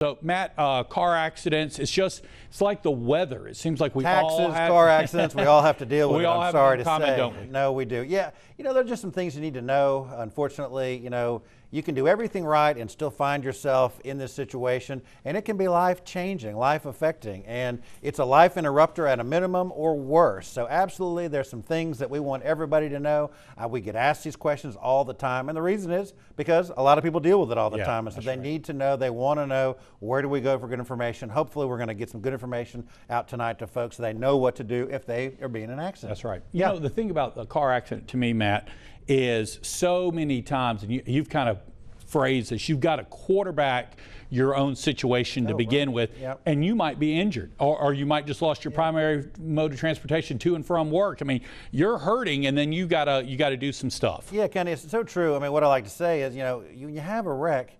So, Matt, car accidents, it's like the weather. It seems like we Taxes, all have... car accidents, we all have to deal with we it, all I'm have sorry it in to common, say. don't we? No, we do. Yeah, there are just some things you need to know. Unfortunately, you can do everything right and still find yourself in this situation, and it can be life-changing, life-affecting, and it's a life interrupter at a minimum or worse. So absolutely, there's some things that we want everybody to know. We get asked these questions all the time, and the reason is because a lot of people deal with it all the time, and so they need to know, they want to know, where do we go for good information? Hopefully, we're going to get some good information out tonight to folks so they know what to do if they are being in an accident. That's right. You know, the thing about a car accident to me, Matt, is so many times, and you've kind of phrased this, you've got to quarterback your own situation to begin with, and you might be injured, or you might just lost your primary mode of transportation to and from work. I mean, you're hurting, and then you gotta do some stuff. Yeah, Kenny, it's so true. I mean, what I like to say is, you have a wreck,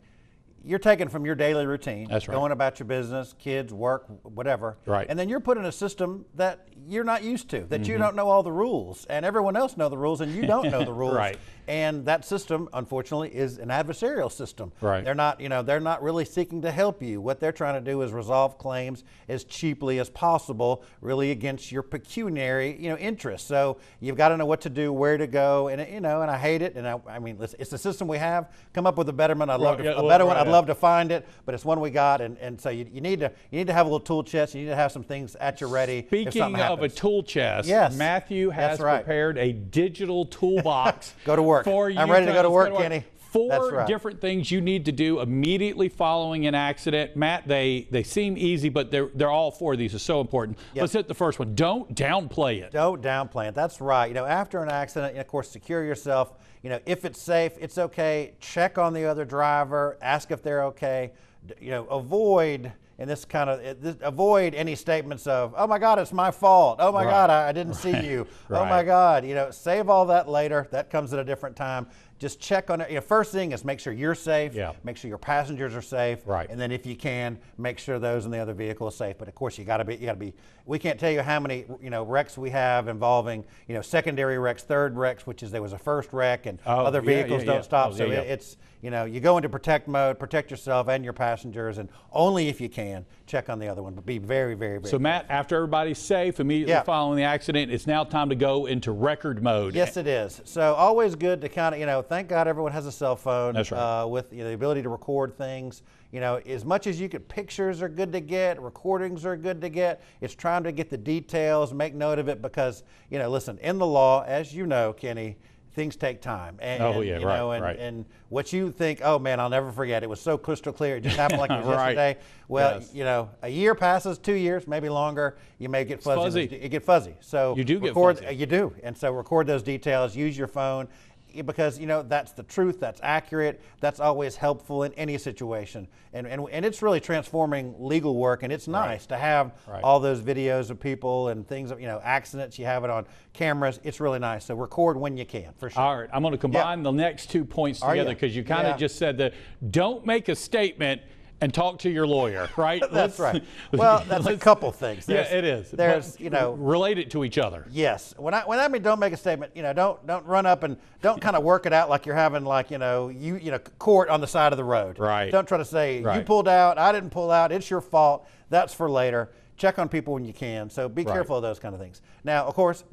you're taken from your daily routine. That's right. Going about your business, kids, work, whatever. Right. And then you're put in a system that you're not used to, that you don't know all the rules, and everyone else know the rules, and you don't know the rules. Right. And that system, unfortunately, is an adversarial system. Right. They're not really seeking to help you. What they're trying to do is resolve claims as cheaply as possible, really against your pecuniary, interests. So you've got to know what to do, where to go, and and I hate it. And I mean, it's the system we have. Come up with a better one. I'd love a better one. I'd love to find it, but it's one we got. And so you need to have a little tool chest. You need to have some things at your ready. Speaking of a tool chest, Matthew has prepared a digital toolbox. Go to work. I'm ready to go to work, Kenny. Four different things you need to do immediately following an accident. Matt, they seem easy, but they're all four of these are so important. Let's hit the first one. Don't downplay it. Don't downplay it. That's right. After an accident, of course, secure yourself. If it's safe, it's okay. Check on the other driver. Ask if they're okay. Avoid. And avoid any statements of, oh my God, it's my fault. Oh my God, I didn't see you. Oh my God, save all that later. That comes at a different time. Just check on it. First thing is make sure you're safe. Make sure your passengers are safe. And then if you can, make sure those in the other vehicle are safe. But of course, you got to be. We can't tell you how many wrecks we have involving secondary wrecks, third wrecks, which is there was a first wreck and other vehicles don't stop. It's you go into protect mode, protect yourself and your passengers, and only if you can check on the other one. But be very, very, very. So Matt, after everybody's safe, immediately following the accident, it's now time to go into record mode. Yes, it is. So always good to kind of thank God everyone has a cell phone. That's right. With the ability to record things. As much as you could, pictures are good to get, recordings are good to get. It's trying to get the details, make note of it, because listen, in the law, as you know, Kenny, things take time. And, and what you think, oh man, I'll never forget. It was so crystal clear. It just happened like it was yesterday. Well, a year passes, 2 years, maybe longer. You may get fuzzy. You get fuzzy. So you do get fuzzy. You do. And so record those details. Use your phone. Because that's the truth, that's accurate, that's always helpful in any situation, and it's really transforming legal work, and it's nice to have all those videos of people and things, accidents. You have it on cameras. It's really nice. So record when you can, for sure. All right, I'm going to combine the next 2 points together because you kind of just said that don't make a statement and talk to your lawyer, right? That's right. Well, that's a couple things. It is. There's, relate it to each other. Yes. When I mean don't make a statement, don't run up and don't kind of work it out like you're having court on the side of the road. Right. Don't try to say you pulled out, I didn't pull out, it's your fault. That's for later. Check on people when you can. So be careful of those kind of things. Now, of course,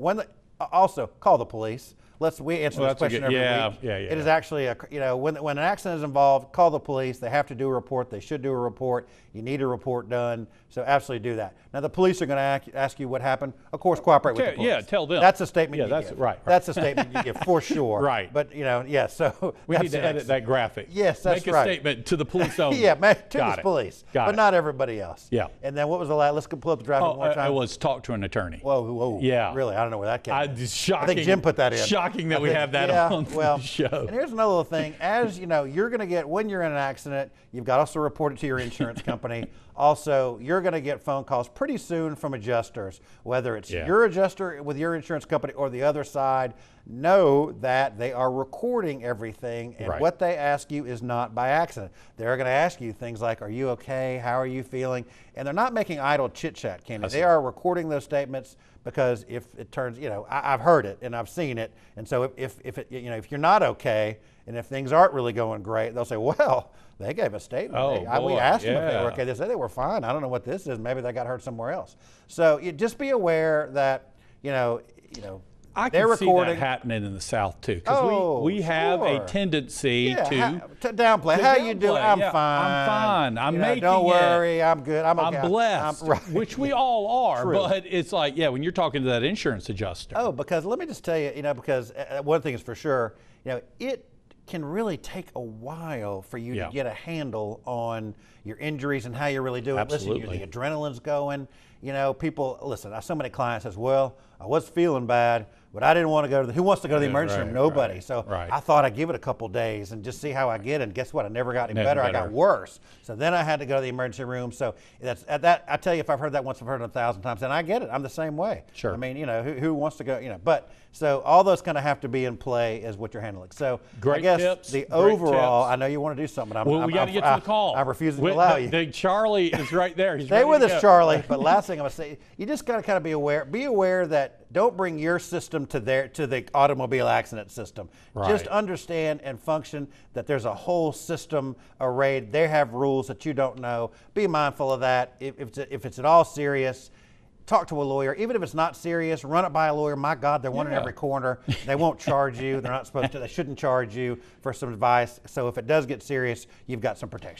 also call the police. We answer this question every week. It is actually when an accident is involved, call the police. They have to do a report. They should do a report. You need a report done. So absolutely do that. Now the police are going to ask you what happened. Of course, cooperate with the police. Yeah, tell them. That's a statement you give. Right. That's a statement you give for sure. Right. But so we need to edit that graphic. Yes, that's right. Make a statement to the police only. To the police, but not everybody else. Yeah. And then what was the last? Let's pull up the graphic one more time. I was talk to an attorney. Whoa. Yeah. Really, I don't know where that came from. Shocking. I think Jim put that in. Shocking that we have that on the show. And here's another little thing. As you're going to get, when you're in an accident, you've got to also report it to your insurance company. Also, you're going to get phone calls pretty soon from adjusters, whether it's your adjuster with your insurance company or the other side. Know that they are recording everything, and what they ask you is not by accident. They're going to ask you things like, are you okay? How are you feeling? And they're not making idle chit-chat, Kenny. They are recording those statements because if it turns, I've heard it and I've seen it. And so if you're not okay and if things aren't really going great, they'll say, well, They gave a statement. Oh, We boy, asked them if they yeah. were okay. They said they were fine. I don't know what this is. Maybe they got hurt somewhere else. So you just be aware that, I they're can see recording. that happening in the South too, because we have sure. a tendency to downplay. How you doing? I'm Yeah, fine. I'm fine. I'm making Don't it. worry. I'm good. I'm okay. I'm blessed, right. which we all are. True. But it's like, yeah, when you're talking to that insurance adjuster. Oh, because let me just tell you, because one thing is for sure, it can really take a while for you to get a handle on your injuries and how you're really doing. Absolutely. Listen, the adrenaline's going. People, listen, so many clients says, well, I was feeling bad, but I didn't want to go to who wants to go to the emergency room? Nobody. Right, so right. I thought I'd give it a couple days and just see how I get. And guess what? I never got any better. I got worse. So then I had to go to the emergency room. So that's at that. I tell you, if I've heard that once, I've heard it 1,000 times, and I get it. I'm the same way. Sure. I mean, who wants to go? But so all those kind of have to be in play as what you're handling. So Great I guess tips, the great overall, tips. I know you want to do something. Well, we got to get to the call. I'm refusing to allow you. Charlie is right there. He's Stay ready with to us, go. Charlie. But last thing I'm going to say, you just got to kind of be aware. Be aware that don't bring your system to the automobile accident system. Right. Just understand and function that there's a whole system array. They have rules that you don't know. Be mindful of that. If it's at all serious, talk to a lawyer. Even if it's not serious, run it by a lawyer. My God, they're one in every corner. They won't charge you. They're not supposed to. They shouldn't charge you for some advice. So if it does get serious, you've got some protection.